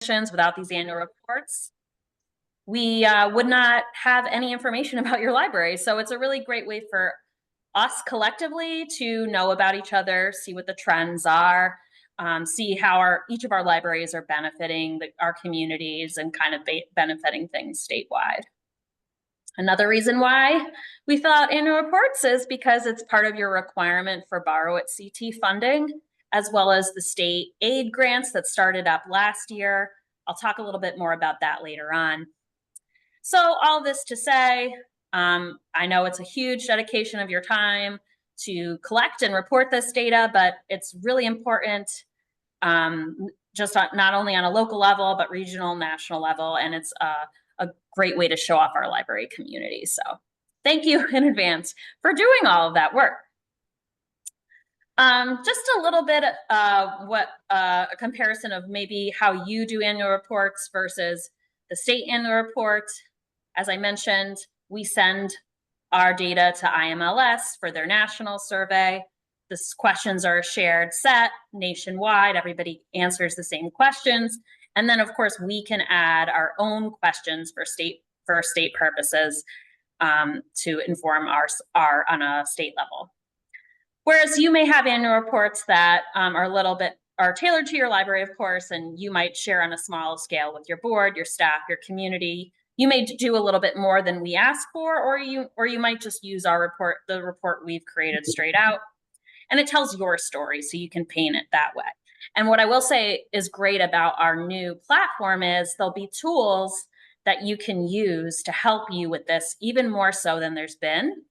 without these annual reports, we would not have any information about your library. So it's a really great way for us collectively to know about each other, see what the trends are, see how each of our libraries are benefiting our communities and kind of benefiting things statewide. Another reason why we fill out annual reports is because it's part of your requirement for Borrow at CT funding, as well as the state aid grants that started up last year. I'll talk a little bit more about that later on. So all this to say, I know it's a huge dedication of your time to collect and report this data, but it's really important just not only on a local level, but regional, national level, and it's a great way to show off our library community. So thank you in advance for doing all of that work. Just a little bit a comparison of maybe how you do annual reports versus the state annual report. As I mentioned, we send our data to IMLS for their national survey. The questions are a shared set nationwide. Everybody answers the same questions. And then, of course, we can add our own questions for state purposes to inform our on a state level. Whereas you may have annual reports that are tailored to your library, of course, and you might share on a small scale with your board, your staff, your community. You may do a little bit more than we ask for, or you might just use the report we've created straight out. And it tells your story, so you can paint it that way. And what I will say is great about our new platform is there'll be tools that you can use to help you with this, even more so than there's been.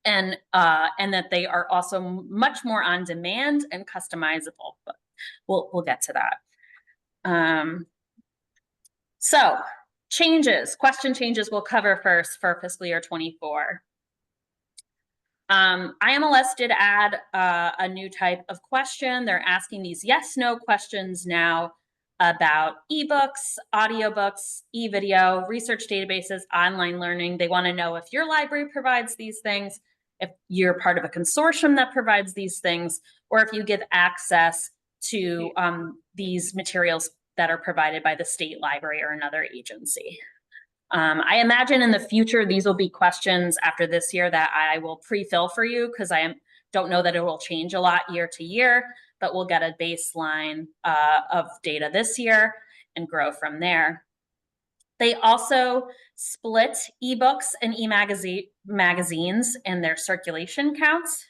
And that they are also much more on demand and customizable. But we'll get to that. So question changes we'll cover first for fiscal year 24. IMLS did add a new type of question. They're asking these yes/no questions now about ebooks, audiobooks, e-video, research databases, online learning. They want to know if your library provides these things, if you're part of a consortium that provides these things, or if you give access to these materials that are provided by the state library or another agency. I imagine in the future, these will be questions after this year that I will pre-fill for you because I don't know that it will change a lot year to year, but we'll get a baseline of data this year and grow from there. They also split ebooks and magazines in their circulation counts.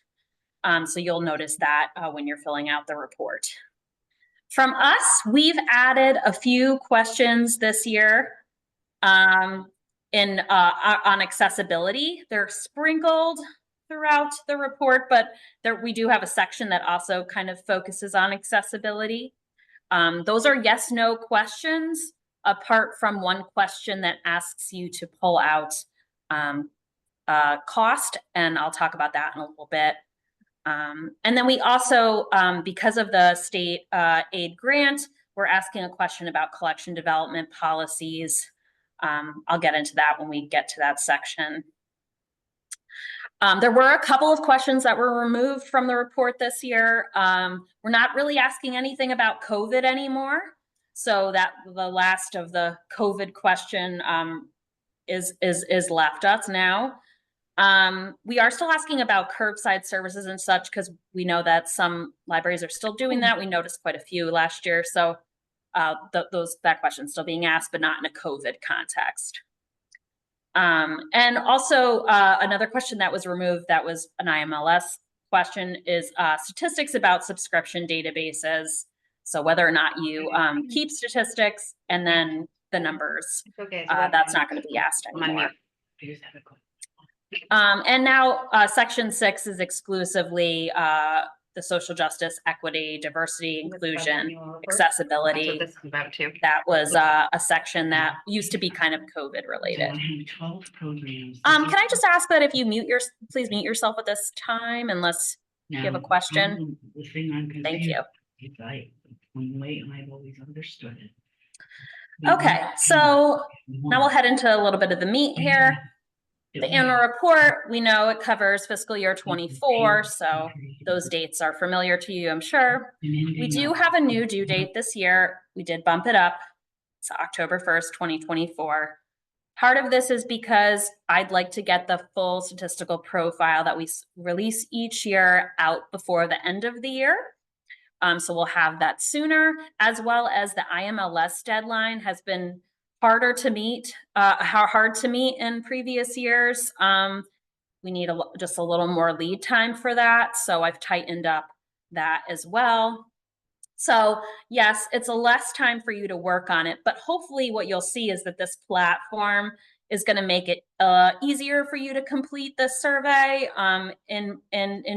So you'll notice that when you're filling out the report. From us, we've added a few questions this year on accessibility. They're sprinkled throughout the report, but we do have a section that also kind of focuses on accessibility. Those are yes/no questions, apart from one question that asks you to pull out cost, and I'll talk about that in a little bit. And then we also, because of the state aid grant, we're asking a question about collection development policies. I'll get into that when we get to that section. There were a couple of questions that were removed from the report this year. We're not really asking anything about COVID anymore. So that the last of the COVID question is left us now. We are still asking about curbside services and such because we know that some libraries are still doing that. We noticed quite a few last year. So that question's still being asked, but not in a COVID context. And also another question that was removed that was an IMLS question is statistics about subscription databases. So whether or not you keep statistics and then the numbers, that's not going to be asked anymore. And now section 6 is exclusively the social justice, equity, diversity, inclusion, accessibility. That's what this is about too. That was a section that used to be kind of COVID related. Can I just ask that if you please mute yourself at this time, unless you have a question. Thank you. I've always understood it. Okay, so now we'll head into a little bit of the meat here. The annual report, we know it covers fiscal year 24, so those dates are familiar to you, I'm sure. We do have a new due date this year. We did bump it up It's October 1st, 2024. Part of this is because I'd like to get the full statistical profile that we release each year out before the end of the year. So we'll have that sooner, as well as the IMLS deadline has been harder to meet, hard to meet in previous years. We need just a little more lead time for that. So I've tightened up that as well. So yes, it's a less time for you to work on it, but hopefully what you'll see is that this platform is going to make it easier for you to complete this survey in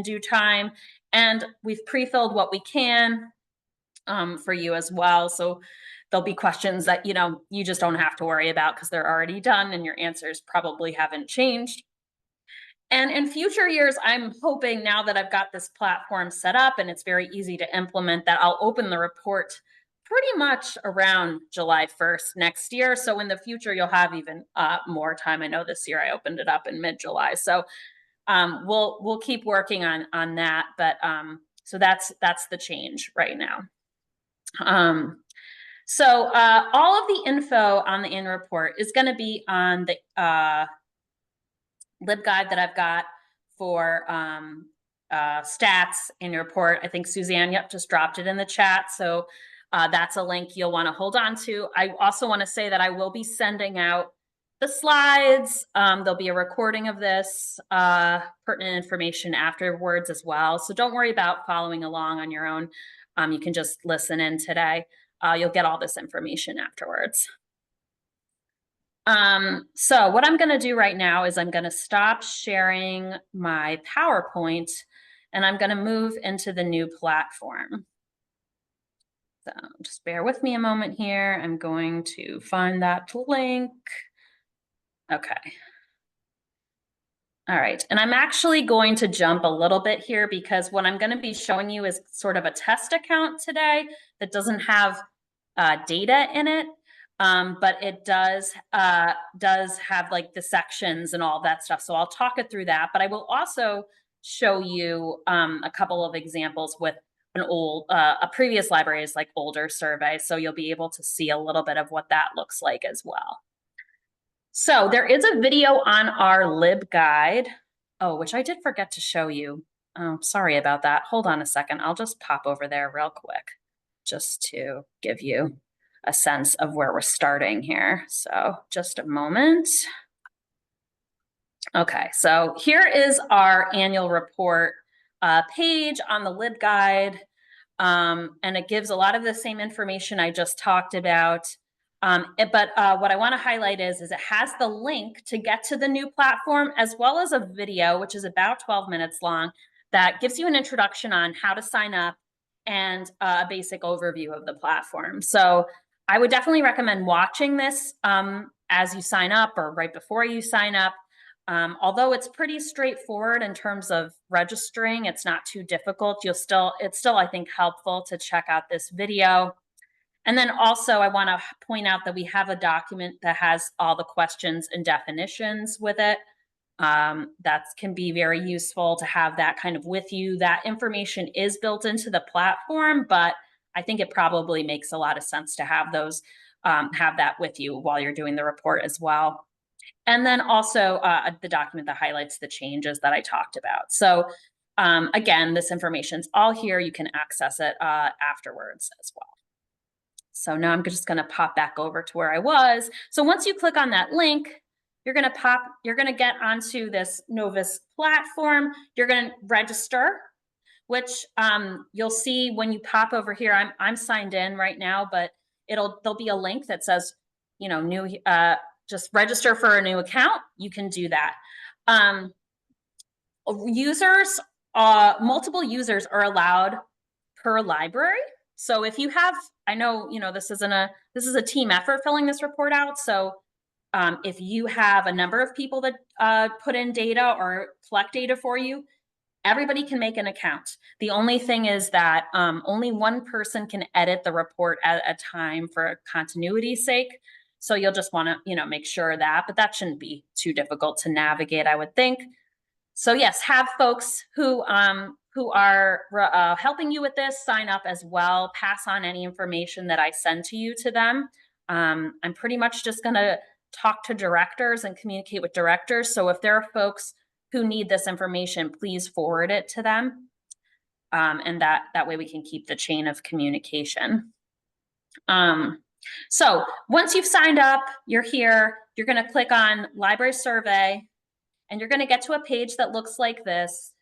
due time. And we've pre-filled what we can for you as well. So there'll be questions that, you just don't have to worry about because they're already done and your answers probably haven't changed. And in future years, I'm hoping now that I've got this platform set up and it's very easy to implement that I'll open the report pretty much around July 1st next year. So in the future, you'll have even more time. I know this year I opened it up in mid-July. So we'll keep working on that. But so that's the change right now. So all of the info on the annual report is going to be on the LibGuide that I've got for stats in your report. I think Suzanne, just dropped it in the chat. So that's a link you'll want to hold on to. I also want to say that I will be sending out the slides. There'll be a recording of this pertinent information afterwards as well. So don't worry about following along on your own. You can just listen in today. You'll get all this information afterwards. So what I'm going to do right now is I'm going to stop sharing my PowerPoint and I'm going to move into the new platform. So just bear with me a moment here. I'm going to find that link. Okay. All right. And I'm actually going to jump a little bit here because what I'm going to be showing you is sort of a test account today that doesn't have data in it. But it does have like the sections and all that stuff. So I'll talk it through that, but I will also show you a couple of examples with an a previous library's like older survey. So you'll be able to see a little bit of what that looks like as well. So there is a video on our LibGuide, which I did forget to show you. Oh, sorry about that. Hold on a second. I'll just pop over there real quick just to give you a sense of where we're starting here. So just a moment. Okay, so here is our annual report page on the LibGuide, and it gives a lot of the same information I just talked about. But what I want to highlight is it has the link to get to the new platform, as well as a video, which is about 12 minutes long, that gives you an introduction on how to sign up and a basic overview of the platform. So I would definitely recommend watching this as you sign up or right before you sign up. Although it's pretty straightforward in terms of registering, it's not too difficult. It's still, I think, helpful to check out this video. And then also I want to point out that we have a document that has all the questions and definitions with it. That can be very useful to have that kind of with you. That information is built into the platform, but I think it probably makes a lot of sense to have those, have that with you while you're doing the report as well. And then also the document that highlights the changes that I talked about. So again, this information's all here. You can access it afterwards as well. So now I'm just going to pop back over to where I was. So once you click on that link, you're going to get onto this Novus platform. You're going to register, which you'll see when you pop over here. I'm signed in right now, but there'll be a link that says, new, just register for a new account. You can do that. Users, multiple users are allowed per library. So if you have, I know, this is a team effort filling this report out. So if you have a number of people that put in data or collect data for you, everybody can make an account. The only thing is that only one person can edit the report at a time for continuity's sake. So you'll just want to, make sure of that, but that shouldn't be too difficult to navigate, I would think. So yes, have folks who are helping you with this sign up as well. Pass on any information that I send to you to them. I'm pretty much just gonna talk to directors and communicate with directors. So if there are folks who need this information, please forward it to them. And that way we can keep the chain of communication. So once you've signed up, you're here, you're gonna click on library survey, and you're gonna get to a page that looks like this.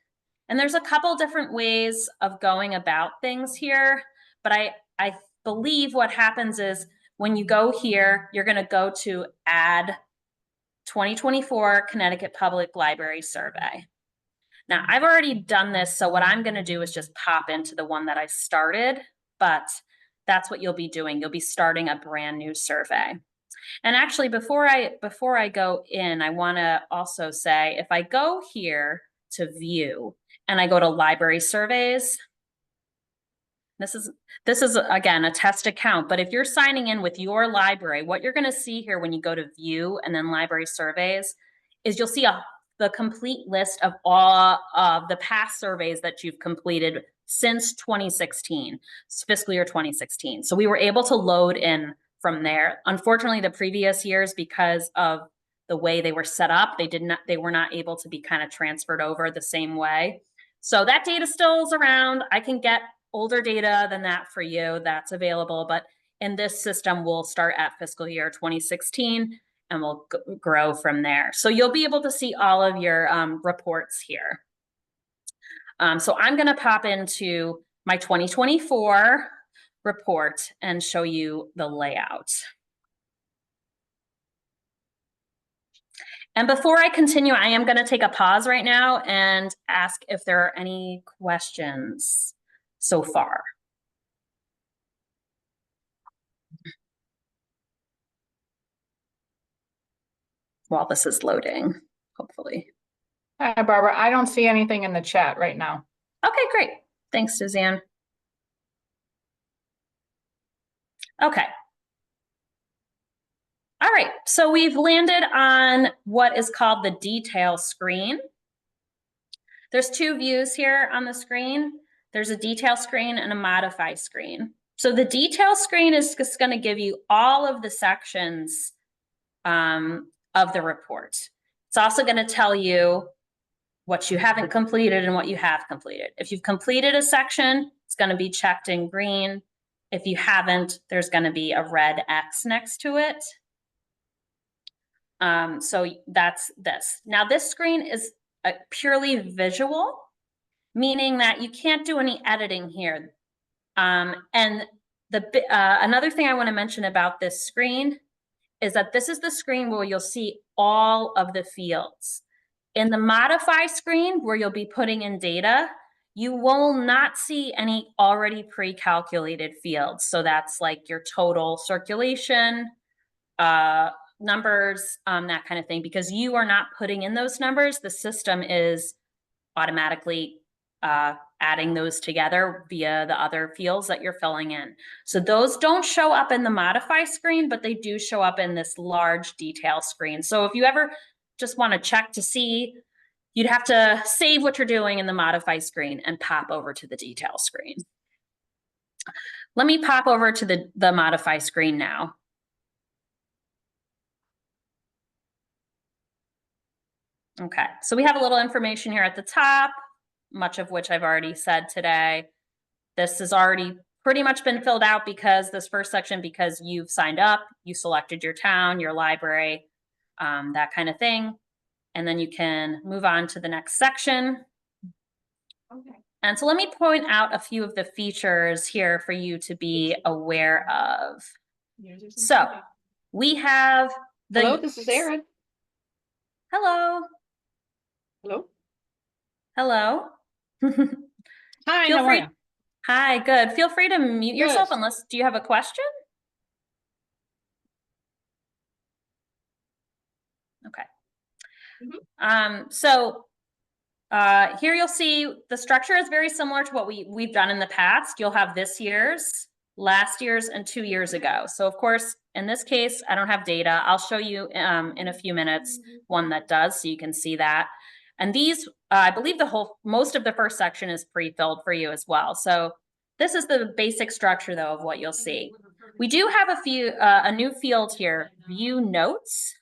And there's a couple different ways of going about things here, but I believe what happens is when you go here, you're gonna go to add 2024 Connecticut Public Library Survey. Now, I've already done this, so what I'm gonna do is just pop into the one that I started, but that's what you'll be doing. You'll be starting a brand new survey. And actually, before I go in, I wanna also say, if I go here to view and I go to library surveys, this is again a test account, but if you're signing in with your library, what you're gonna see here when you go to view and then library surveys is you'll see the complete list of all of the past surveys that you've completed since 2016, fiscal year 2016. So we were able to load in from there. Unfortunately, the previous years, because of the way they were set up, they were not able to be kind of transferred over the same way. So that data still is around. I can get older data than that for you. That's available, but in this system, we'll start at fiscal year 2016 and we'll grow from there. So you'll be able to see all of your reports here. So I'm gonna pop into my 2024 report and show you the layout. And before I continue, I am gonna take a pause right now and ask if there are any questions so far. While this is loading, hopefully. Hi, Barbara. I don't see anything in the chat right now. Okay, great. Thanks, Suzanne. Okay. All right, so we've landed on what is called the detail screen. There's two views here on the screen. There's a detail screen and a modify screen. So the detail screen is just going to give you all of the sections of the report. It's also going to tell you what you haven't completed and what you have completed. If you've completed a section, it's going to be checked in green. If you haven't, there's going to be a red X next to it. So that's this. Now this screen is purely visual, meaning that you can't do any editing here. And another thing I want to mention about this screen is that this is the screen where you'll see all of the fields. In the modify screen, where you'll be putting in data, you will not see any already pre-calculated fields. So that's like your total circulation, numbers, that kind of thing, because you are not putting in those numbers. The system is automatically adding those together via the other fields that you're filling in. So those don't show up in the modify screen, but they do show up in this large detail screen. So if you ever just want to check to see, you'd have to save what you're doing in the modify screen and pop over to the detail screen. Let me pop over to the modify screen now. Okay, so we have a little information here at the top, much of which I've already said today. This has already pretty much been filled out because this first section, because you've signed up, you selected your town, your library, that kind of thing. And then you can move on to the next section. Okay. And so let me point out a few of the features here for you to be aware of. So we have the— Hello, this is Erin. Hello. Hello. Hello. Hi, how are you? Hi, good. Feel free to mute yourself unless, do you have a question? Okay. So here you'll see the structure is very similar to what we've done in the past. You'll have this year's, last year's, and 2 years ago. So of course, in this case, I don't have data. I'll show you in a few minutes one that does, so you can see that. And these, I believe most of the first section is pre-filled for you as well. So this is the basic structure though of what you'll see. We do have a new field here, view notes.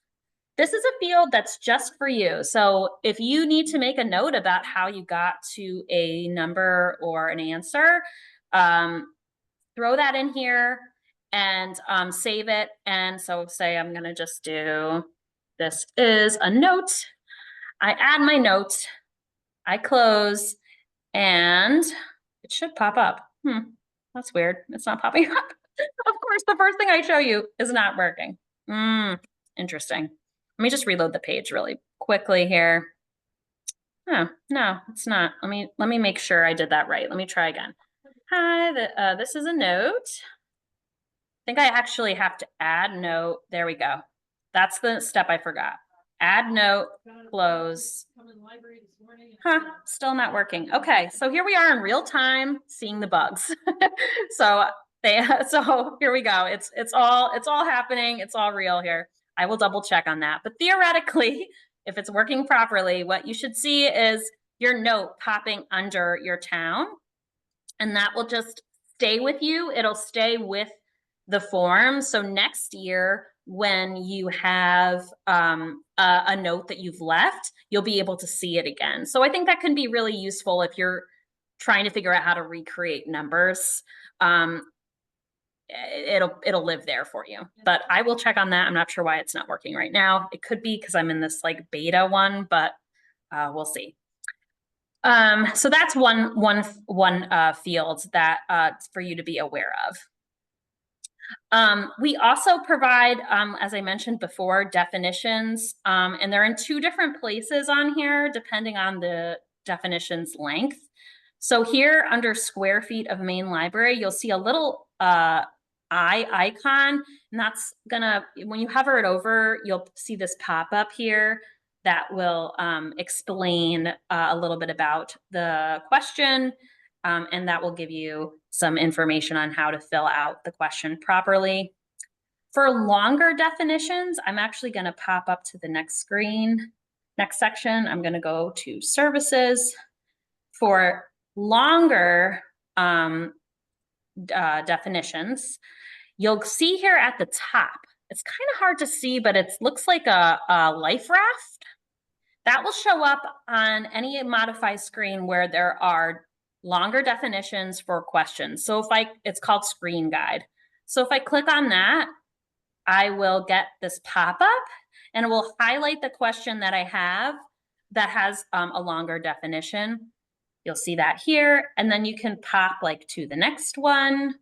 This is a field that's just for you. So if you need to make a note about how you got to a number or an answer, throw that in here and save it. And so say I'm gonna just do, this is a note. I add my note, I close, and it should pop up. That's weird. It's not popping up. Of course, the first thing I show you is not working. Interesting. Let me just reload the page really quickly here. Oh, no, it's not. Let me make sure I did that right. Let me try again. Hi, this is a note. I think I actually have to add note. There we go. That's the step I forgot. Add note, close. Still not working. Okay, so here we are in real time seeing the bugs. So here we go. It's all happening. It's all real here. I will double check on that. But theoretically, if it's working properly, what you should see is your note popping under your town, and that will just stay with you. It'll stay with the form. So next year, when you have a note that you've left, you'll be able to see it again. So I think that can be really useful if you're trying to figure out how to recreate numbers. It'll live there for you, but I will check on that. I'm not sure why it's not working right now. It could be because I'm in this like beta one, but we'll see. So that's one field that for you to be aware of. We also provide, as I mentioned before, definitions, and they're in two different places on here, depending on the definition's length. So here under square feet of main library, you'll see a little eye icon, and that's gonna, when you hover it over, you'll see this pop up here that will explain a little bit about the question, and that will give you some information on how to fill out the question properly. For longer definitions, I'm actually going to pop up to the next screen, next section. I'm going to go to services. For longer definitions, you'll see here at the top, it's kind of hard to see, but it looks like a life raft. That will show up on any Modify screen where there are longer definitions for questions. So it's called Screen Guide. So if I click on that, I will get this pop-up and it will highlight the question that I have that has a longer definition. You'll see that here, and then you can pop like to the next one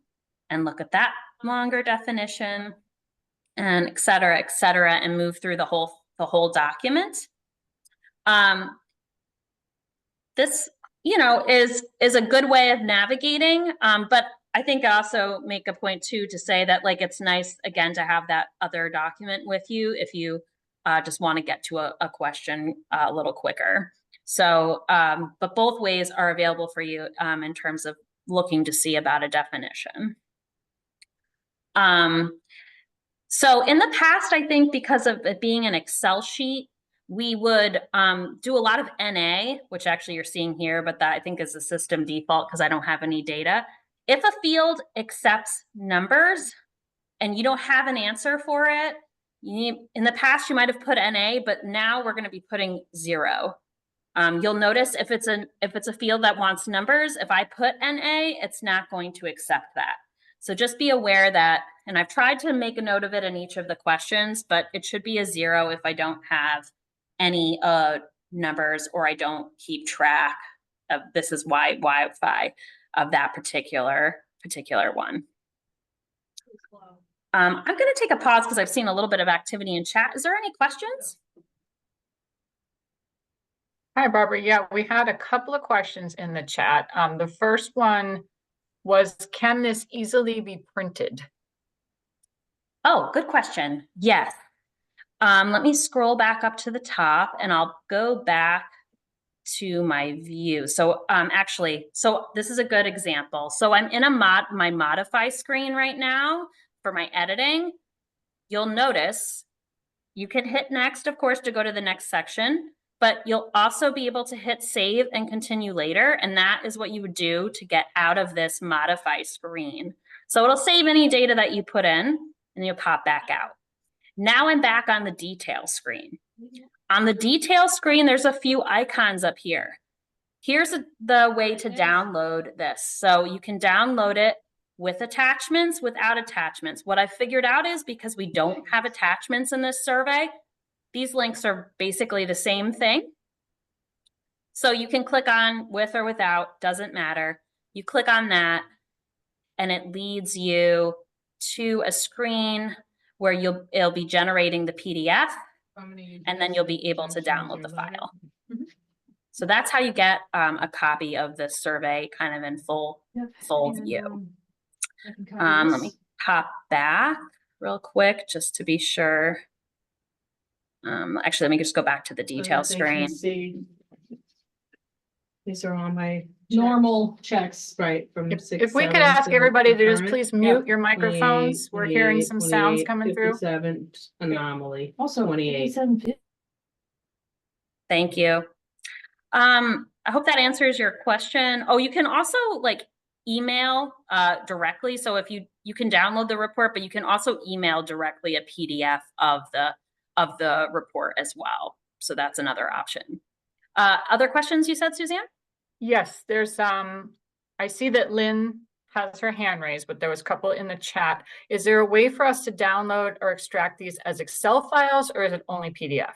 and look at that longer definition, and et cetera, and move through the whole document. This, is a good way of navigating, but I think I also make a point too to say that like it's nice again to have that other document with you if you just want to get to a question a little quicker. So, but both ways are available for you in terms of looking to see about a definition. So in the past, I think because of it being an Excel sheet, we would do a lot of NA, which actually you're seeing here, but that I think is the system default because I don't have any data. If a field accepts numbers and you don't have an answer for it, in the past you might have put NA, but now we're going to be putting 0. You'll notice if it's a field that wants numbers, if I put NA, it's not going to accept that. So just be aware that, and I've tried to make a note of it in each of the questions, but it should be a 0 if I don't have any numbers or I don't keep track of this is Wi-Fi of that particular one. I'm going to take a pause because I've seen a little bit of activity in chat. Is there any questions? Hi, Barbara. Yeah, we had a couple of questions in the chat. The first one was, can this easily be printed? Oh, good question. Yes. Let me scroll back up to the top and I'll go back to my view. So actually, so this is a good example. So I'm in my modify screen right now for my editing. You'll notice you can hit next, of course, to go to the next section, but you'll also be able to hit save and continue later. And that is what you would do to get out of this modify screen. So it'll save any data that you put in and you'll pop back out. Now I'm back on the detail screen. On the detail screen, there's a few icons up here. Here's the way to download this. So you can download it with attachments, without attachments. What I figured out is because we don't have attachments in this survey, these links are basically the same thing. So you can click on with or without, doesn't matter. You click on that and it leads you to a screen where it'll be generating the PDF, and then you'll be able to download the file. So that's how you get a copy of this survey kind of in full view. Let me pop back real quick just to be sure. Actually, let me just go back to the detail screen. These are all my normal checks, right, from If 6, we could 7 ask to everybody to just current. please Yep. mute your microphones. 28, We're hearing some sounds 28, coming through. 57 anomaly, Also, 28. Thank you. I hope that answers your question. Oh, you can also like email directly. So if you can download the report, but you can also email directly a PDF of the report as well. So that's another option. Other questions you said, Suzanne? Yes, there's, I see that Lynn has her hand raised, but there was a couple in the chat. Is there a way for us to download or extract these as Excel files, or is it only PDF?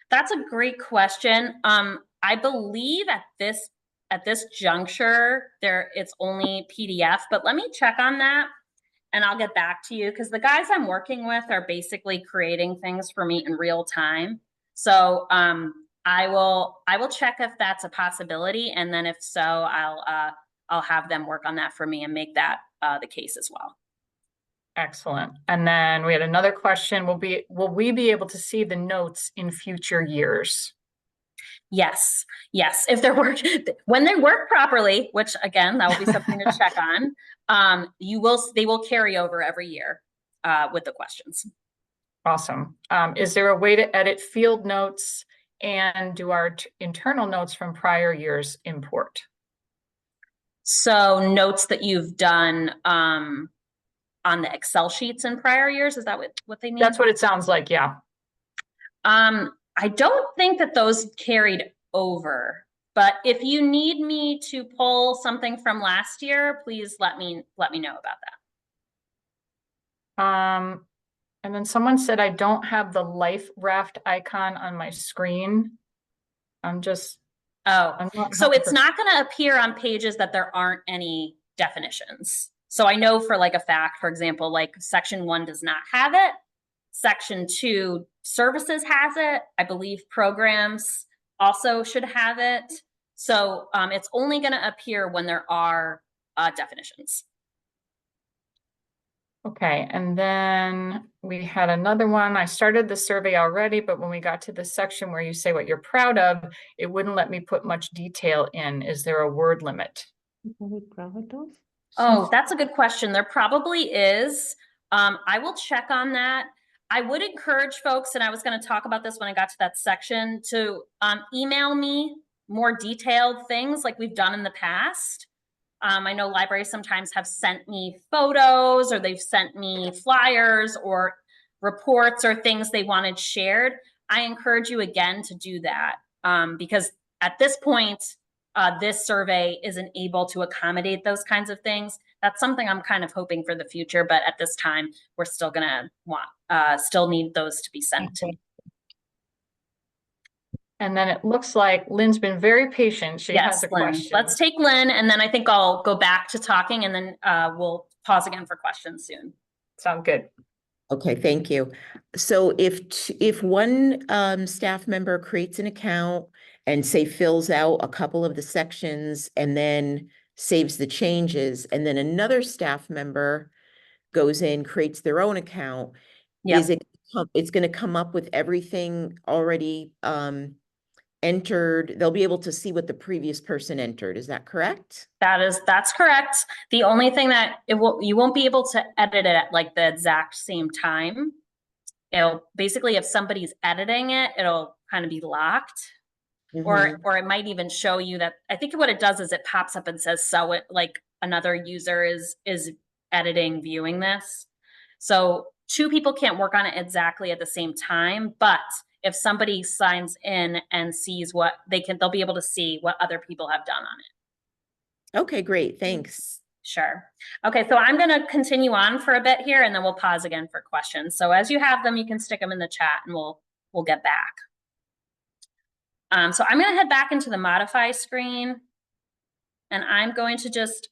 That's a great question. I believe at this juncture, it's only PDF, but let me check on that and I'll get back to you because the guys I'm working with are basically creating things for me in real time. So I will check if that's a possibility, and then if so, I'll have them work on that for me and make that the case as well. Excellent. And then we had another question. Will we be able to see the notes in future years? Yes, if when they work properly, which again, that will be something to check on, they will carry over every year with the questions. Awesome. Is there a way to edit field notes and do our internal notes from prior years import? So notes that you've done on the Excel sheets in prior years, is that what they mean? That's what it sounds like, yeah. I don't think that those carried over, but if you need me to pull something from last year, please let me know about that. And then someone said, I don't have the life raft icon on my screen. I'm not So it's not going to appear on pages that there aren't any definitions. So I know for like a fact, for example, like section 1 does not have it. Section 2 services has it. I believe programs also should have it. So it's only going to appear when there are definitions. Okay, and then we had another one. I started the survey already, but when we got to the section where you say what you're proud of, it wouldn't let me put much detail in. Is there a word limit? Oh, that's a good question. There probably is. I will check on that. I would encourage folks, and I was going to talk about this when I got to that section, to email me more detailed things like we've done in the past. I know libraries sometimes have sent me photos, or they've sent me flyers or reports or things they wanted shared. I encourage you again to do that because at this point, this survey isn't able to accommodate those kinds of things. That's something I'm kind of hoping for the future, but at this time, we're still gonna still need those to be sent to me. And then it looks like Lynn's been very patient. She has a question. Let's take Lynn, and then I think I'll go back to talking, and then we'll pause again for questions soon. Sound good. Okay, thank you. So if one staff member creates an account and say fills out a couple of the sections and then saves the changes, and then another staff member goes in, creates their own account, Yep. it's going to come up with everything already entered? They'll be able to see what the previous person entered. Is that correct? That's correct. The only thing that you won't be able to edit it at like the exact same time. It'll basically, if somebody's editing it, it'll kind of be locked. Or it might even show you that, I think what it does is it pops up and says, so it like another user is editing, viewing this. So 2 people can't work on it exactly at the same time, but if somebody signs in and sees what they'll be able to see what other people have done on it. Okay, great, thanks. Sure. Okay, so I'm going to continue on for a bit here, and then we'll pause again for questions. So as you have them, you can stick them in the chat, and we'll get back. So I'm going to head back into the modify screen, and I'm going to just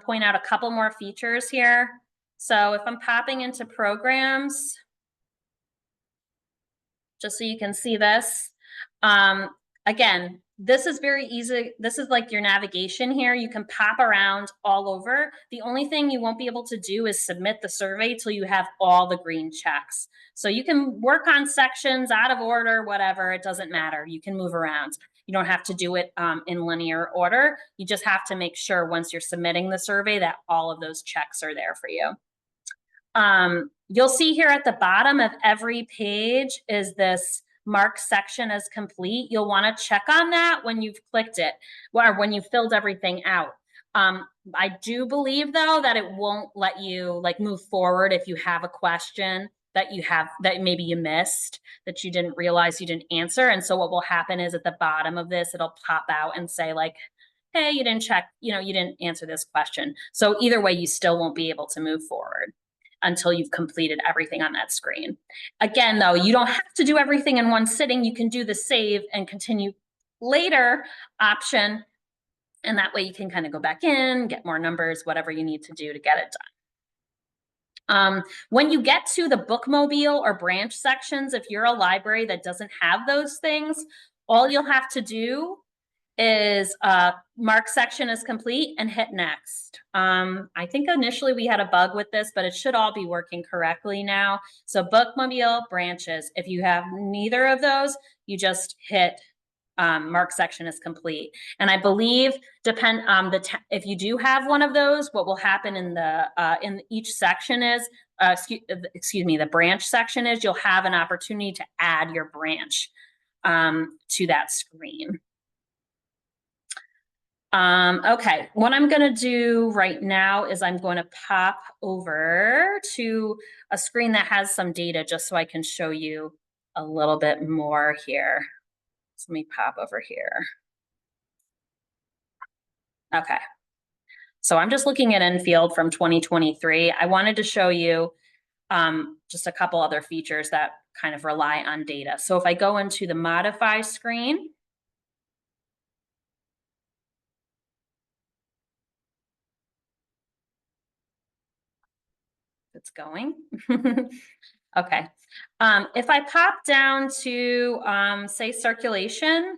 point out a couple more features here. So if I'm popping into programs, just so you can see this, again, this is very easy. This is like your navigation here. You can pop around all over. The only thing you won't be able to do is submit the survey till you have all the green checks. So you can work on sections out of order, whatever, it doesn't matter. You can move around. You don't have to do it in linear order. You just have to make sure once you're submitting the survey that all of those checks are there for you. You'll see here at the bottom of every page is this mark section as complete. You'll want to check on that when you've clicked it or when you've filled everything out. I do believe though that it won't let you like move forward if you have a question that maybe you missed, that you didn't realize you didn't answer. And so what will happen is at the bottom of this, it'll pop out and say like, hey, you didn't check, you didn't answer this question. So either way, you still won't be able to move forward until you've completed everything on that screen. Again, though, you don't have to do everything in one sitting. You can do the save and continue later option. And that way you can kind of go back in, get more numbers, whatever you need to do to get it done. When you get to the bookmobile or branch sections, if you're a library that doesn't have those things, all you'll have to do is mark section is complete and hit next. I think initially we had a bug with this, but it should all be working correctly now. So bookmobile, branches, if you have neither of those, you just hit mark section is complete. And I believe if you do have one of those, what will happen in each section is, excuse me, the branch section is you'll have an opportunity to add your branch to that screen. Okay, what I'm going to do right now is I'm going to pop over to a screen that has some data just so I can show you a little bit more here. So let me pop over here. Okay, so I'm just looking at Enfield from 2023. I wanted to show you just a couple other features that kind of rely on data. So if I go into the modify screen, it's going. Okay. If I pop down to, say, circulation,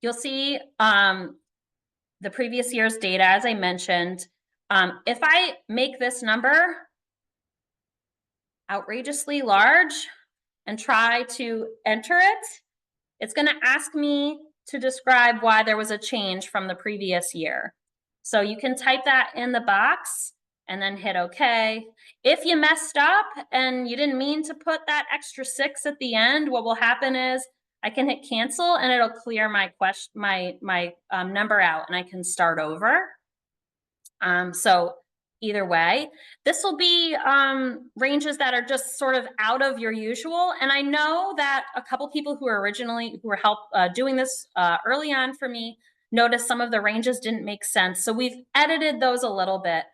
you'll see the previous year's data, as I mentioned. If I make this number outrageously large and try to enter it, it's going to ask me to describe why there was a change from the previous year. So you can type that in the box and then hit OK. If you messed up and you didn't mean to put that extra 6 at the end, what will happen is I can hit cancel and it'll clear my number out and I can start over. So either way, this will be ranges that are just sort of out of your usual. And I know that a couple people who were doing this early on for me noticed some of the ranges didn't make sense. So we've edited those a little bit.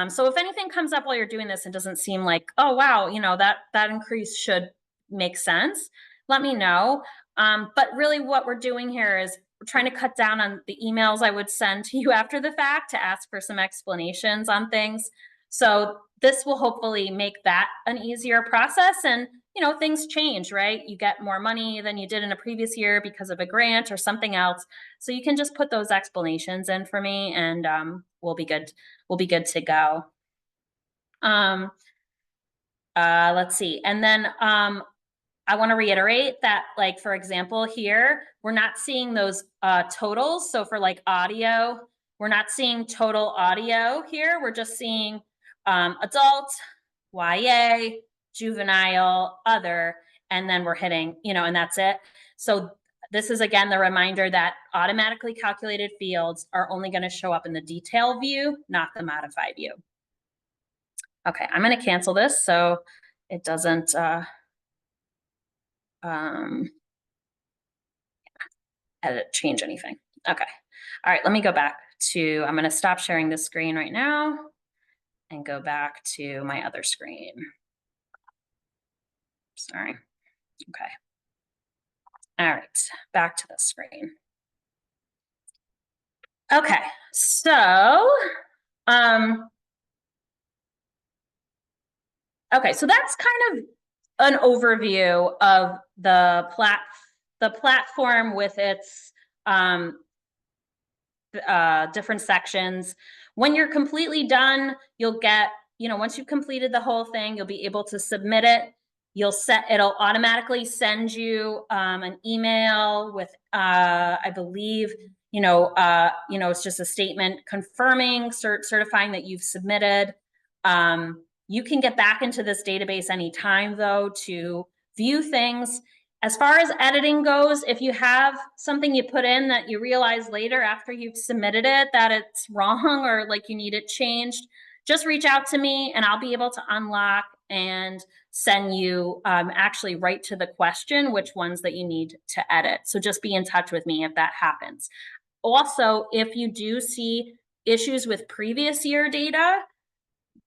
So if anything comes up while you're doing this and doesn't seem like, oh, wow, that increase should make sense, let me know. But really what we're doing here is we're trying to cut down on the emails I would send to you after the fact to ask for some explanations on things. So this will hopefully make that an easier process. And, things change, right? You get more money than you did in a previous year because of a grant or something else. So you can just put those explanations in for me and we'll be good. We'll be good to go. Let's see. And then I want to reiterate that, like, for example, here, we're not seeing those totals. So for like audio, we're not seeing total audio here. We're just seeing adult, YA, juvenile, other, and then we're hitting, and that's it. So This is again, the reminder that automatically calculated fields are only going to show up in the detail view, not the modify view. Okay, I'm going to cancel this so it doesn't change anything. Okay. All right, let me go back to, I'm going to stop sharing this screen right now and go back to my other screen. Sorry. Okay. All right, back to the screen. Okay, so okay, so that's kind of an overview of the platform with its different sections. When you're completely done, you'll get, once you've completed the whole thing, you'll be able to submit it. It'll automatically send you an email with, I believe, it's just a statement confirming, certifying that you've submitted. You can get back into this database anytime, though, to view things. As far as editing goes, if you have something you put in that you realize later after you've submitted it that it's wrong or like you need it changed, just reach out to me and I'll be able to unlock and send you actually right to the question which ones that you need to edit. So just be in touch with me if that happens. Also, if you do see issues with previous year data,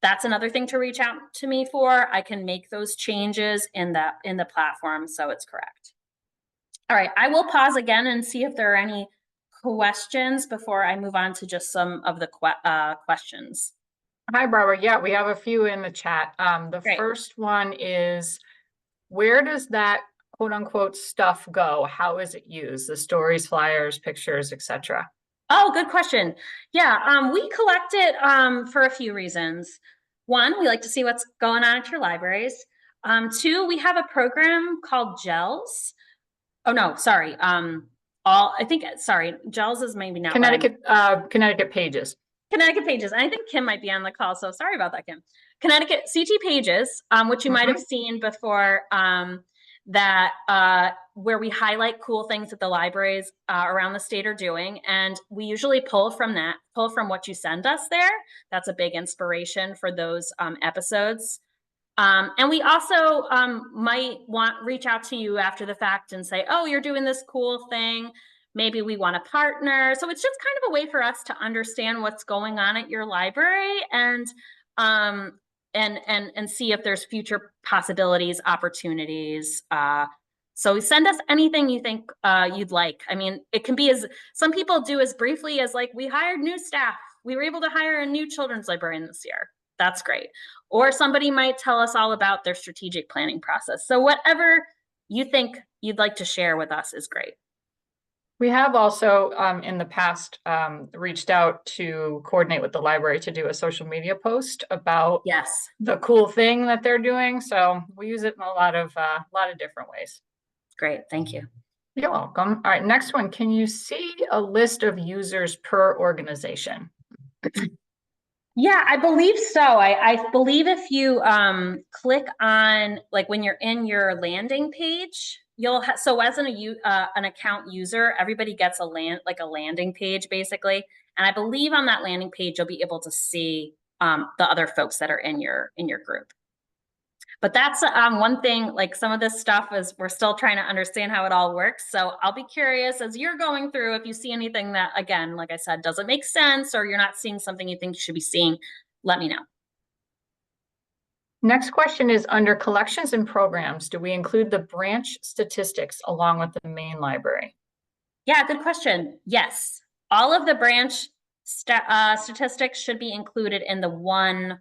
that's another thing to reach out to me for. I can make those changes in the platform so it's correct. All right, I will pause again and see if there are any questions before I move on to just some of the questions. Hi, Barbara. Yeah, we have a few in the chat. The Great. first one is, where does that quote unquote stuff go? How is it used? The stories, flyers, pictures, etc. Oh, good question. Yeah, we collect it for a few reasons. One, we like to see what's going on at your libraries. Two, we have a program called GELS. Oh no, sorry. GELS is maybe not Connecticut Pages. Connecticut Pages. I think Kim might be on the call, so sorry about that, Kim. Connecticut CT Pages, which you might have seen before, where we highlight cool things that the libraries around the state are doing, and we usually pull from what you send us there. That's a big inspiration for those episodes. And we also might reach out to you after the fact and say, oh, you're doing this cool thing. Maybe we want to partner. So it's just kind of a way for us to understand what's going on at your library and see if there's future possibilities, opportunities. So send us anything you think you'd like. I mean, it can be some people do as briefly as like, we hired new staff. We were able to hire a new children's librarian this year. That's great. Or somebody might tell us all about their strategic planning process. So whatever you think you'd like to share with us is great. We have also in the past reached out to coordinate with the library to do a social media post about the cool thing that they're doing. So we use it in a lot of different ways. Great, thank you. You're welcome. All right, next one. Can you see a list of users per organization? Yeah, I believe so. I believe if you click on, like when you're in your landing page, you'll have, so as an account user, everybody gets a landing page basically. And I believe on that landing page, you'll be able to see the other folks that are in your group. But that's one thing, like some of this stuff is we're still trying to understand how it all works. So I'll be curious as you're going through, if you see anything that, again, like I said, doesn't make sense or you're not seeing something you think you should be seeing, let me know. Next question is, under collections and programs, do we include the branch statistics along with the main library? Yeah, good question. Yes, all of the branch statistics should be included in the one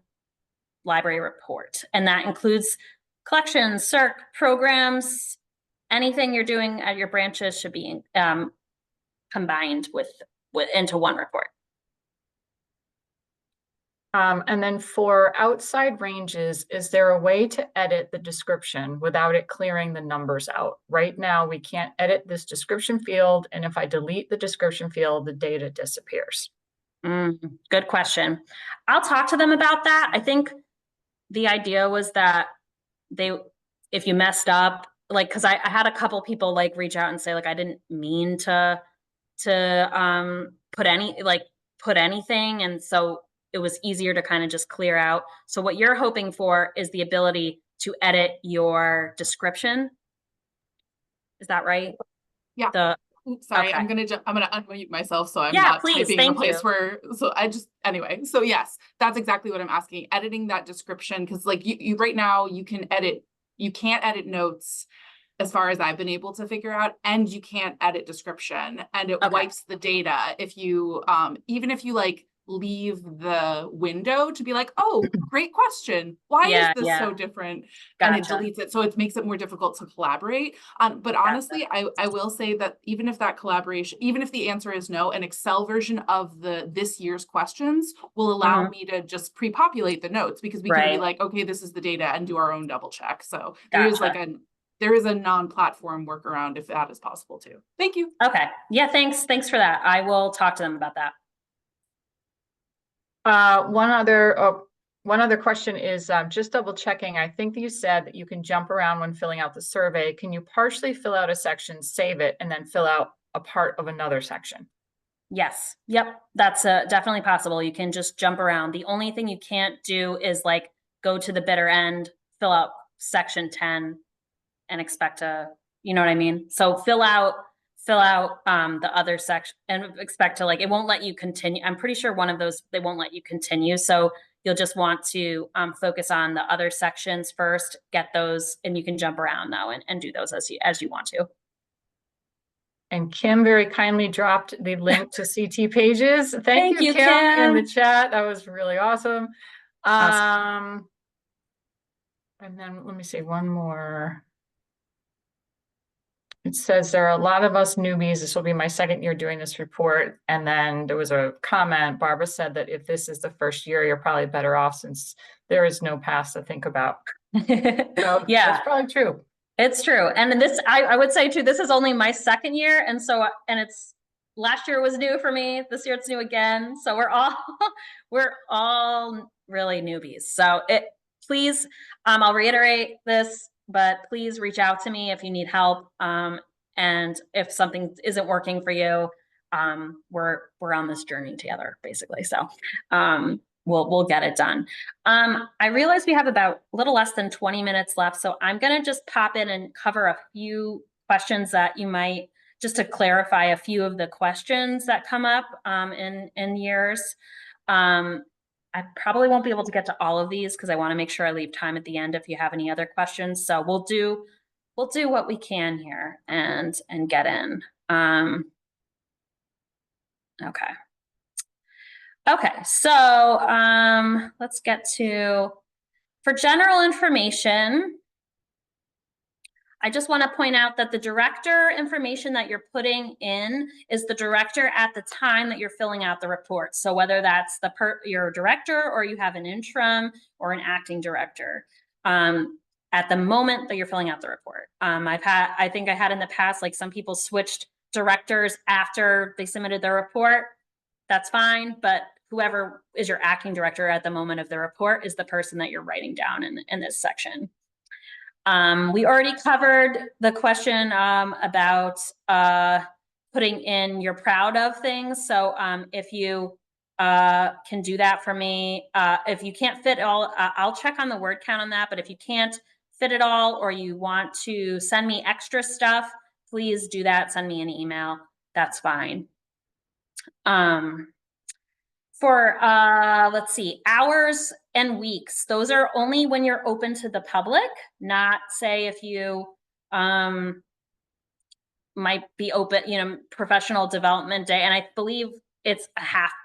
library report, and that includes collections, CERC, programs, anything you're doing at your branches should be combined into one report. And then for outside ranges, is there a way to edit the description without it clearing the numbers out? Right now, we can't edit this description field, and if I delete the description field, the data disappears. Good question. I'll talk to them about that. I think the idea was that if you messed up, like, cause I had a couple people like reach out and say like, I didn't mean to put anything. And so it was easier to kind of just clear out. So what you're hoping for is the ability to edit your description. Is that right? Yeah. The, Oops, sorry, okay. I'm gonna unmute myself so I'm Yeah, not please, typing in a thank place you. where, so I just, anyway, so yes, that's exactly what I'm asking, editing that description, because like you right now, you can't edit notes as far as I've been able to figure out, and you can't edit description, and it Okay. wipes the data if you, even if you like leave the window to be like, oh, great question. Why Yeah, is this yeah. so different? And it Gotcha. deletes it. So it makes it more difficult to collaborate. But honestly, I will say that even if that collaboration, even if the answer is no, an Excel version of this year's questions will allow Mhm. me to just pre-populate the notes, because we can be Right. like, okay, this is the data, and do our own double check. So there is like Gotcha. there is a non-platform workaround if that is possible too. Thank you. Okay. Yeah, thanks. Thanks for that. I will talk to them about that. One other question is just double checking. I think you said that you can jump around when filling out the survey. Can you partially fill out a section, save it, and then fill out a part of another section? Yes. Yep. That's definitely possible. You can just jump around. The only thing you can't do is like go to the bitter end, fill out section 10 and expect to, you know what I mean? So fill out the other section and expect to like, it won't let you continue. I'm pretty sure one of those, they won't let you continue. So you'll just want to focus on the other sections first, get those, and you can jump around now and do those as you want to. And Kim very kindly dropped the link to CT Pages. Thank you, Kim, in the chat. That was really awesome. Awesome. And then let me see one more. It says there are a lot of us newbies. This will be my second year doing this report. And then there was a comment. Barbara said that if this is the first year, you're probably better off since there is no past to think about. So Yeah, that's probably true. it's true. And this, I would say too, this is only my second year. And so, and it's, last year was new for me. This year it's new again. So we're all really newbies. So please, I'll reiterate this, but please reach out to me if you need help. And if something isn't working for you, we're on this journey together, basically. So, we'll get it done. I realize we have about a little less than 20 minutes left, so I'm gonna just pop in and cover a few questions that you might, just to clarify a few of the questions that come up in years. I probably won't be able to get to all of these because I want to make sure I leave time at the end if you have any other questions. So we'll do what we can here and get in. Okay. Okay, so let's get to, for general information, I just want to point out that the director information that you're putting in is the director at the time that you're filling out the report. So whether that's your director or you have an interim or an acting director, at the moment that you're filling out the report. I think I had in the past, like some people switched directors after they submitted their report. That's fine, but whoever is your acting director at the moment of the report is the person that you're writing down in this section. We already covered the question about putting in you're proud of things. So if you can do that for me, if you can't fit all, I'll check on the word count on that, but if you can't fit it all or you want to send me extra stuff, please do that. Send me an email. That's fine. For let's see, hours and weeks, those are only when you're open to the public, not say if you might be open, professional development day. And I believe it's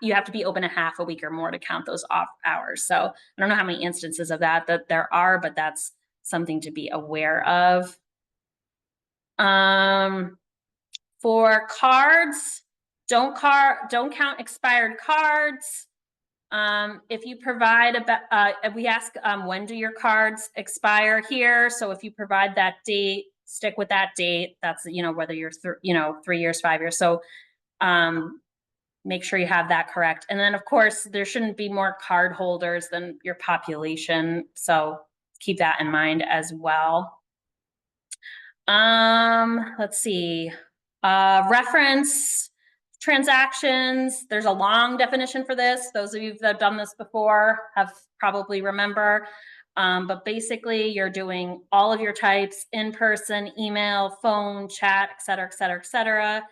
you have to be open a half a week or more to count those off hours. So I don't know how many instances of that there are, but that's something to be aware of. For cards, don't count expired cards. If you provide we ask when do your cards expire here. So if you provide that date, stick with that date. That's whether you're 3 years, 5 years. So make sure you have that correct. And then of course there shouldn't be more card holders than your population. So keep that in mind as well. Let's see, reference transactions, there's a long definition for this. Those of you that have done this before have probably remember. But basically you're doing all of your types in person, email, phone, chat, et cetera, et cetera, et cetera.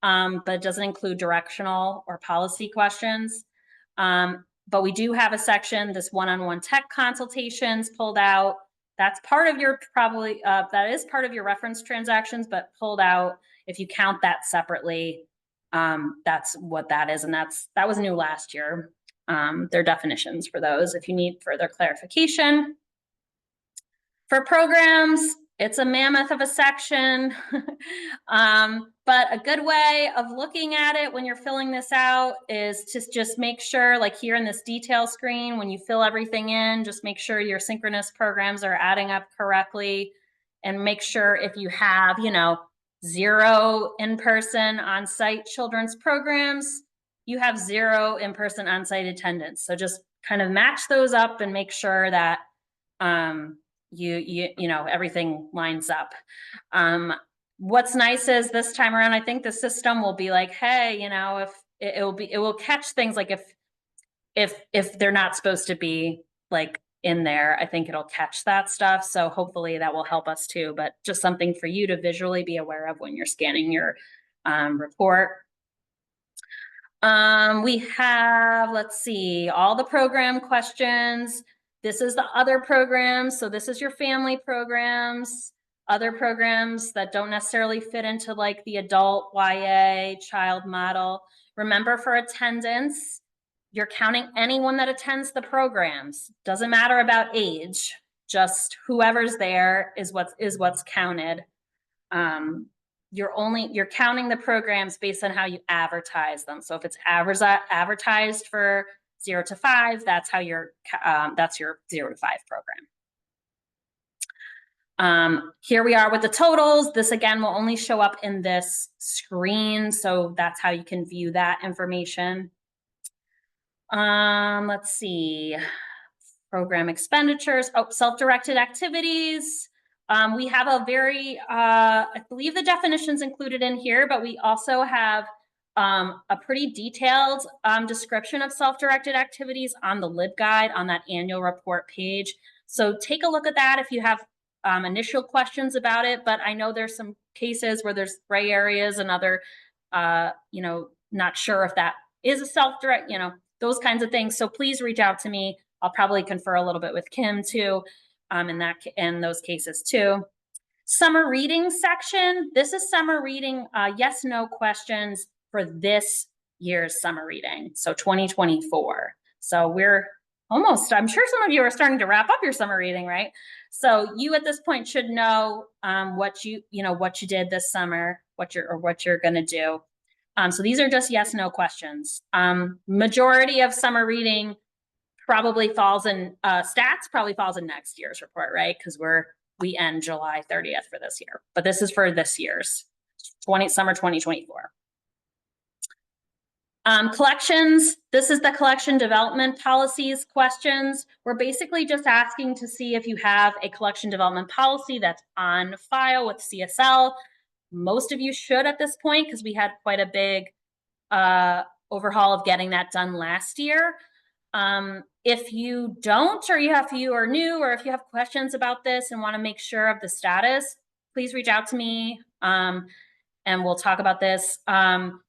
But it doesn't include directional or policy questions. But we do have a section, this one-on-one tech consultations pulled out. That's part of your probably, that is part of your reference transactions, but pulled out. If you count that separately, that's what that is. And that was new last year. Their definitions for those, if you need further clarification. For programs, it's a mammoth of a section, but a good way of looking at it when you're filling this out is to just make sure, like here in this detail screen, when you fill everything in, just make sure your synchronous programs are adding up correctly, and make sure if you have, 0 in-person on-site children's programs, you have 0 in-person on-site attendance. So just kind of match those up and make sure that everything lines up. What's nice is this time around, I think the system will be like, hey, if it will catch things like if they're not supposed to be like in there, I think it'll catch that stuff. So hopefully that will help us too, but just something for you to visually be aware of when you're scanning your report. We have, let's see, all the program questions. This is the other programs. So this is your family programs, other programs that don't necessarily fit into like the adult YA child model. Remember, for attendance, you're counting anyone that attends the programs. Doesn't matter about age, just whoever's there is what's counted. You're counting the programs based on how you advertise them. So if it's advertised for 0 to 5, that's how that's your 0 to 5 program. Here we are with the totals. This again will only show up in this screen, so that's how you can view that information. Let's see, program expenditures. Oh, self-directed activities. We have a very, I believe the definition's included in here, but we also have a pretty detailed description of self-directed activities on the LibGuide on that annual report page. So take a look at that if you have initial questions about it, but I know there's some cases where there's gray areas and other, not sure if that is a self-direct, those kinds of things. So please reach out to me. I'll probably confer a little bit with Kim too, in those cases too. Summer reading section. This is summer reading, yes, no questions for this year's summer reading. So 2024. So we're almost, I'm sure some of you are starting to wrap up your summer reading, right? So you at this point should know what you did this summer, what you're gonna do. So these are just yes, no questions. Majority of summer reading probably falls in stats, probably falls in next year's report, right? Because we end July 30th for this year, but this is for this year's summer 2024. Collections, this is the collection development policies questions. We're basically just asking to see if you have a collection development policy that's on file with CSL. Most of you should at this point, because we had quite a big overhaul of getting that done last year. If you don't, or if you are new, or if you have questions about this and want to make sure of the status, please reach out to me and we'll talk about this. Collection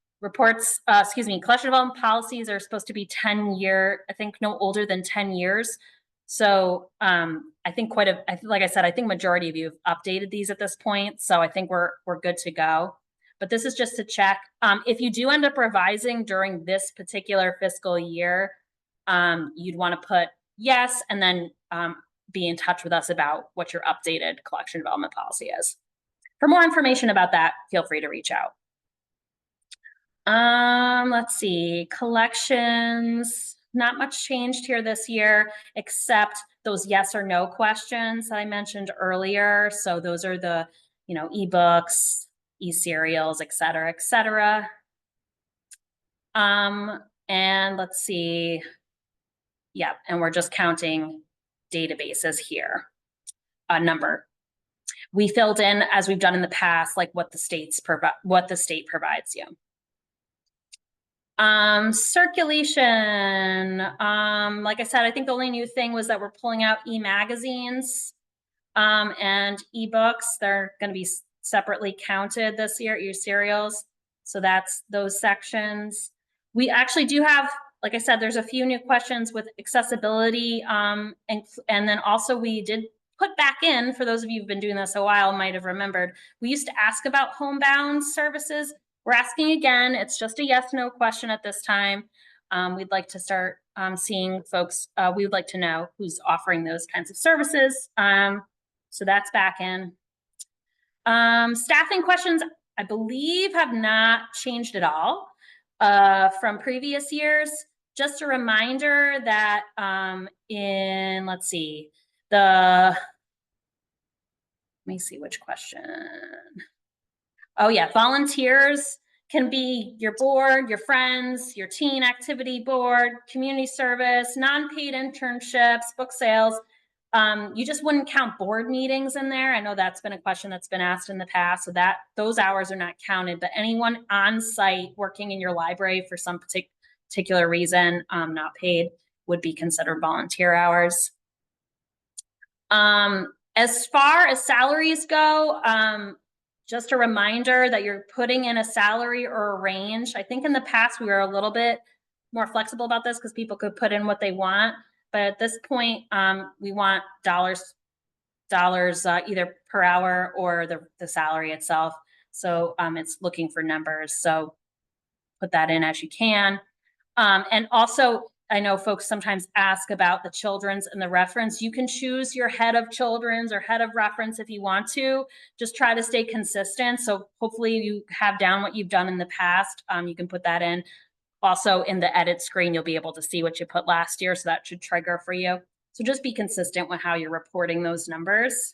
development policies are supposed to be 10-year, I think no older than 10 years. So I think like I said, I think majority of you have updated these at this point. So I think we're good to go. But this is just to check. If you do end up revising during this particular fiscal year, you'd want to put yes, and then be in touch with us about what your updated collection development policy is. For more information about that, feel free to reach out. Let's see, collections, not much changed here this year, except those yes or no questions that I mentioned earlier. So those are the, ebooks, e-serials, et cetera, et cetera. And let's see. Yeah, and we're just counting databases here, a number. we filled in, as we've done in the past, like what the state provides you. Circulation. Like I said, I think the only new thing was that we're pulling out e-magazines and ebooks. They're going to be separately counted this year, e-serials. So that's those sections. We actually do have, like I said, there's a few new questions with accessibility. And then also we did put back in, for those of you who've been doing this a while, might have remembered, we used to ask about homebound services. We're asking again. It's just a yes, no question at this time. We'd like to start seeing folks, we would like to know who's offering those kinds of services. So that's back in. Staffing questions, I believe, have not changed at all from previous years. Just a reminder that let's see, let me see which question. Oh yeah, volunteers can be your board, your friends, your teen activity board, community service, non-paid internships, book sales. You just wouldn't count board meetings in there. I know that's been a question that's been asked in the past, so that those hours are not counted, but anyone on site working in your library for some particular reason, not paid, would be considered volunteer hours. As far as salaries go, just a reminder that you're putting in a salary or a range. I think in the past we were a little bit more flexible about this because people could put in what they want. But at this point, we want dollars either per hour or the salary itself. So it's looking for numbers. So put that in as you can. And also, I know folks sometimes ask about the children's and the reference. You can choose your head of children's or head of reference if you want to. Just try to stay consistent. So hopefully you have down what you've done in the past. You can put that in. Also in the edit screen, you'll be able to see what you put last year. So that should trigger for you. So just be consistent with how you're reporting those numbers.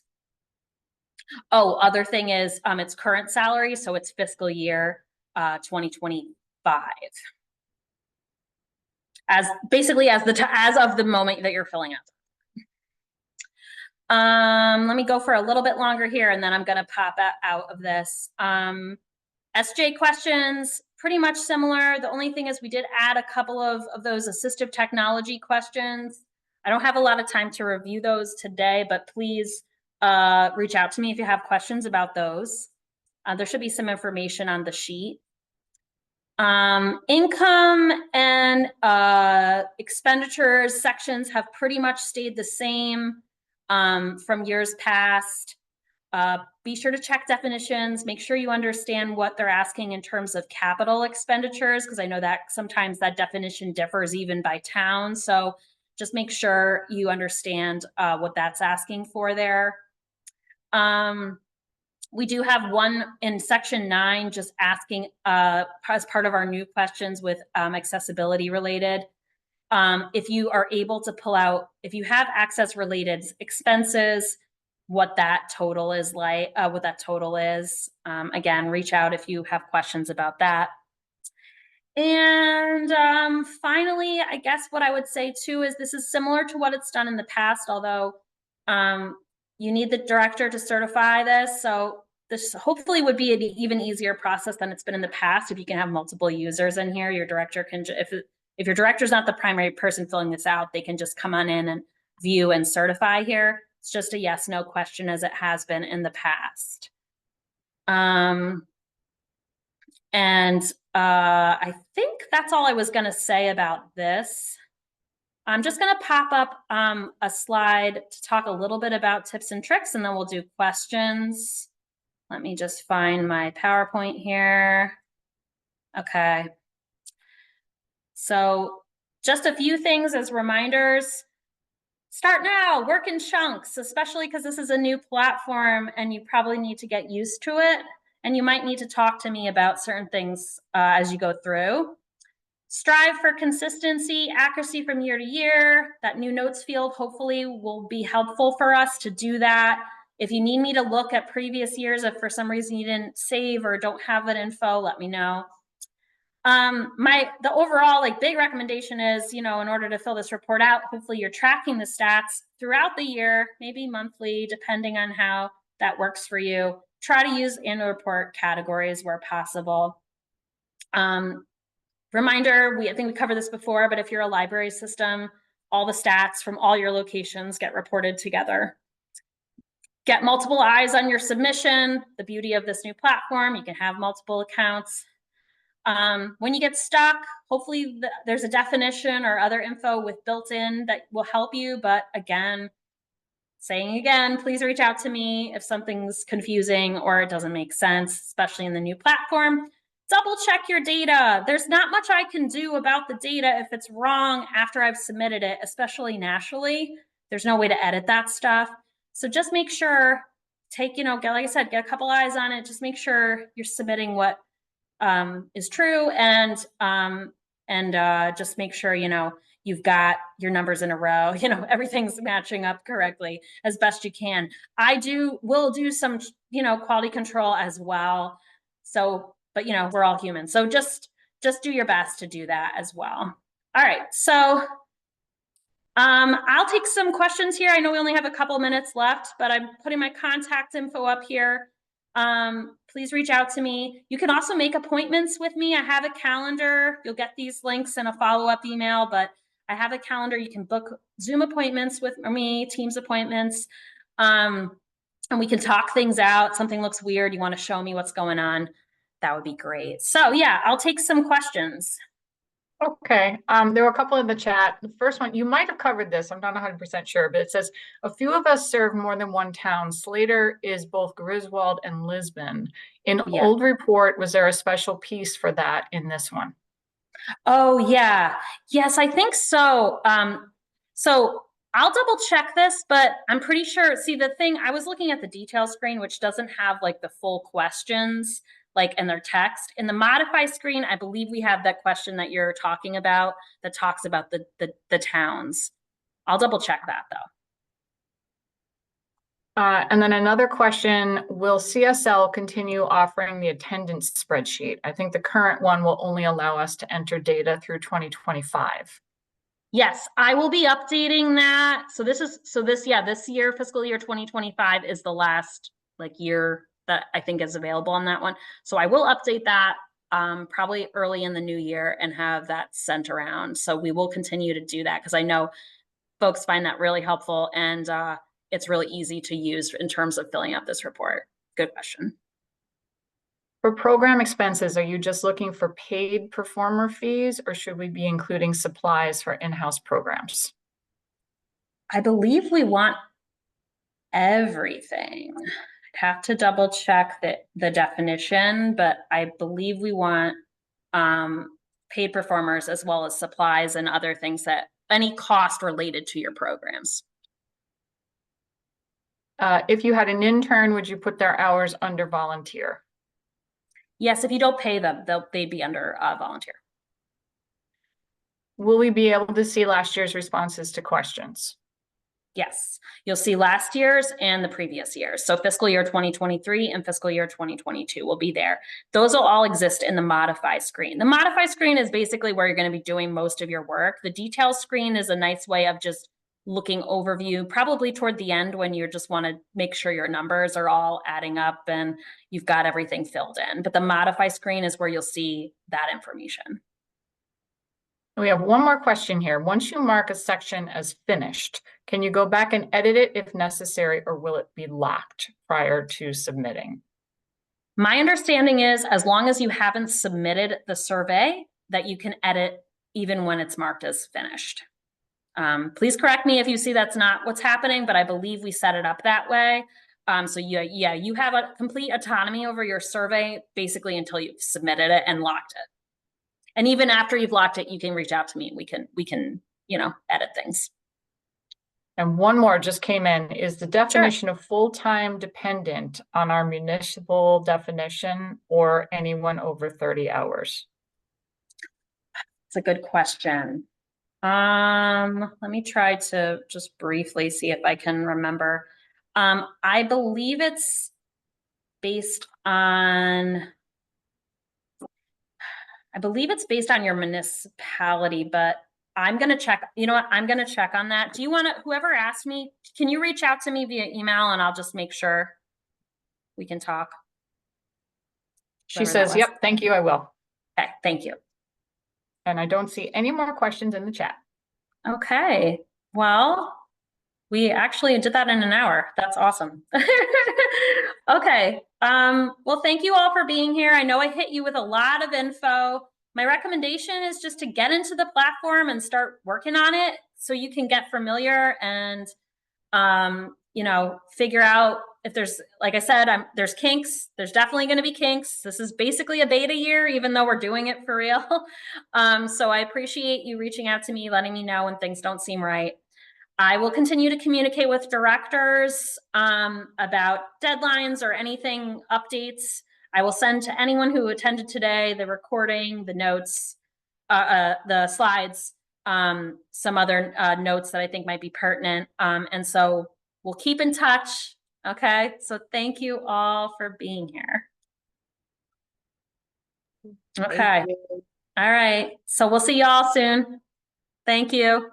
Oh, other thing is it's current salary. So it's fiscal year 2025. As basically as of the moment that you're filling out. Let me go for a little bit longer here and then I'm going to pop out of this. SJ questions, pretty much similar. The only thing is we did add a couple of those assistive technology questions. I don't have a lot of time to review those today, but please reach out to me if you have questions about those. There should be some information on the sheet. Income and expenditures sections have pretty much stayed the same from years past. Be sure to check definitions, make sure you understand what they're asking in terms of capital expenditures, because I know that sometimes that definition differs even by town. So just make sure you understand what that's asking for there. We do have one in section 9 just asking as part of our new questions with accessibility related. If you are able to pull out, if you have access related expenses, what that total is like, what that total is. Again, reach out if you have questions about that. And finally, I guess what I would say too is this is similar to what it's done in the past, although you need the director to certify this. So this hopefully would be an even easier process than it's been in the past. If you can have multiple users in here, your director can, if your director is not the primary person filling this out, they can just come on in and view and certify here. It's just a yes, no question as it has been in the past. I think that's all I was going to say about this. I'm just going to pop up a slide to talk a little bit about tips and tricks, and then we'll do questions. Let me just find my PowerPoint here. Okay. So just a few things as reminders. Start now, work in chunks, especially because this is a new platform and you probably need to get used to it. And you might need to talk to me about certain things as you go through. Strive for consistency, accuracy from year to year. That new notes field hopefully will be helpful for us to do that. If you need me to look at previous years, if for some reason you didn't save or don't have that info, let me know. The overall big recommendation is, in order to fill this report out, hopefully you're tracking the stats throughout the year, maybe monthly, depending on how that works for you. Try to use annual report categories where possible. Reminder, I think we covered this before, but if you're a library system, all the stats from all your locations get reported together. Get multiple eyes on your submission. The beauty of this new platform, you can have multiple accounts. When you get stuck, hopefully there's a definition or other info with built-in that will help you. But again, saying again, please reach out to me if something's confusing or it doesn't make sense, especially in the new platform. Double check your data. There's not much I can do about the data if it's wrong after I've submitted it, especially nationally. There's no way to edit that stuff. So just make sure, like I said, get a couple eyes on it. Just make sure you're submitting what is true, and just make sure, you've got your numbers in a row, everything's matching up correctly as best you can. Will do some, quality control as well. So, but we're all human. So just do your best to do that as well. All right. So I'll take some questions here. I know we only have a couple minutes left, but I'm putting my contact info up here. Please reach out to me. You can also make appointments with me. I have a calendar. You'll get these links in a follow-up email, but I have a calendar. You can book Zoom appointments with me, Teams appointments, and we can talk things out. Something looks weird, you want to show me what's going on, that would be great. So yeah, I'll take some questions. Okay, there were a couple in the chat. The first one, you might have covered this, I'm not 100% sure, but it says, a few of us serve more than one town. Slater is both Griswold and Lisbon. In Yeah. old report, was there a special piece for that in this one? Oh yeah, yes, I think so. So I'll double check this, but I'm pretty sure, see the thing, I was looking at the detail screen, which doesn't have like the full questions, like in their text. In the modify screen, I believe we have that question that you're talking about that talks about the towns. I'll double check that though. And then another question, will CSL continue offering the attendance spreadsheet? I think the current one will only allow us to enter data through 2025. Yes, I will be updating that. So this year, fiscal year 2025 is the last year that I think is available on that one. So I will update that probably early in the new year and have that sent around. So we will continue to do that because I know folks find that really helpful, and it's really easy to use in terms of filling out this report. Good question. For program expenses, are you just looking for paid performer fees, or should we be including supplies for in-house programs? I believe we want everything. I'd have to double check the definition, but I believe we want paid performers as well as supplies and other things that any cost related to your programs. If you had an intern, would you put their hours under volunteer? Yes, if you don't pay them, they'd be under volunteer. Will we be able to see last year's responses to questions? Yes, you'll see last year's and the previous years. So fiscal year 2023 and fiscal year 2022 will be there. Those will all exist in the modify screen. The modify screen is basically where you're going to be doing most of your work. The details screen is a nice way of just looking overview, probably toward the end when you just want to make sure your numbers are all adding up and you've got everything filled in. But the modify screen is where you'll see that information. We have one more question here. Once you mark a section as finished, can you go back and edit it if necessary, or will it be locked prior to submitting? My understanding is as long as you haven't submitted the survey, that you can edit even when it's marked as finished. Please correct me if you see that's not what's happening, but I believe we set it up that way. So yeah, you have a complete autonomy over your survey basically until you've submitted it and locked it. And even after you've locked it, you can reach out to me and we can edit things. And one more just came in. Is the definition of full-time dependent on our municipal definition or anyone over 30 hours? It's a good question. Let me try to just briefly see if I can remember. I believe it's based on your municipality, but I'm going to check. You know what? I'm going to check on that. Do you want to, whoever asked me, can you reach out to me via email and I'll just make sure we can talk. She Whoever that says, was. yep, thank you, I will. Okay, thank you. And I don't see any more questions in the chat. Okay, well, we actually did that in an hour. That's awesome. Okay, well, thank you all for being here. I know I hit you with a lot of info. My recommendation is just to get into the platform and start working on it so you can get familiar and, you know, figure out if there's, like I said, there's kinks. There's definitely going to be kinks. This is basically a beta year, even though we're doing it for real. So I appreciate you reaching out to me, letting me know when things don't seem right. I will continue to communicate with directors about deadlines or anything updates. I will send to anyone who attended today the recording, the notes, the slides, some other notes that I think might be pertinent. And so we'll keep in touch. Okay, so thank you all for being here. Okay, all right. So we'll see y'all soon. Thank you.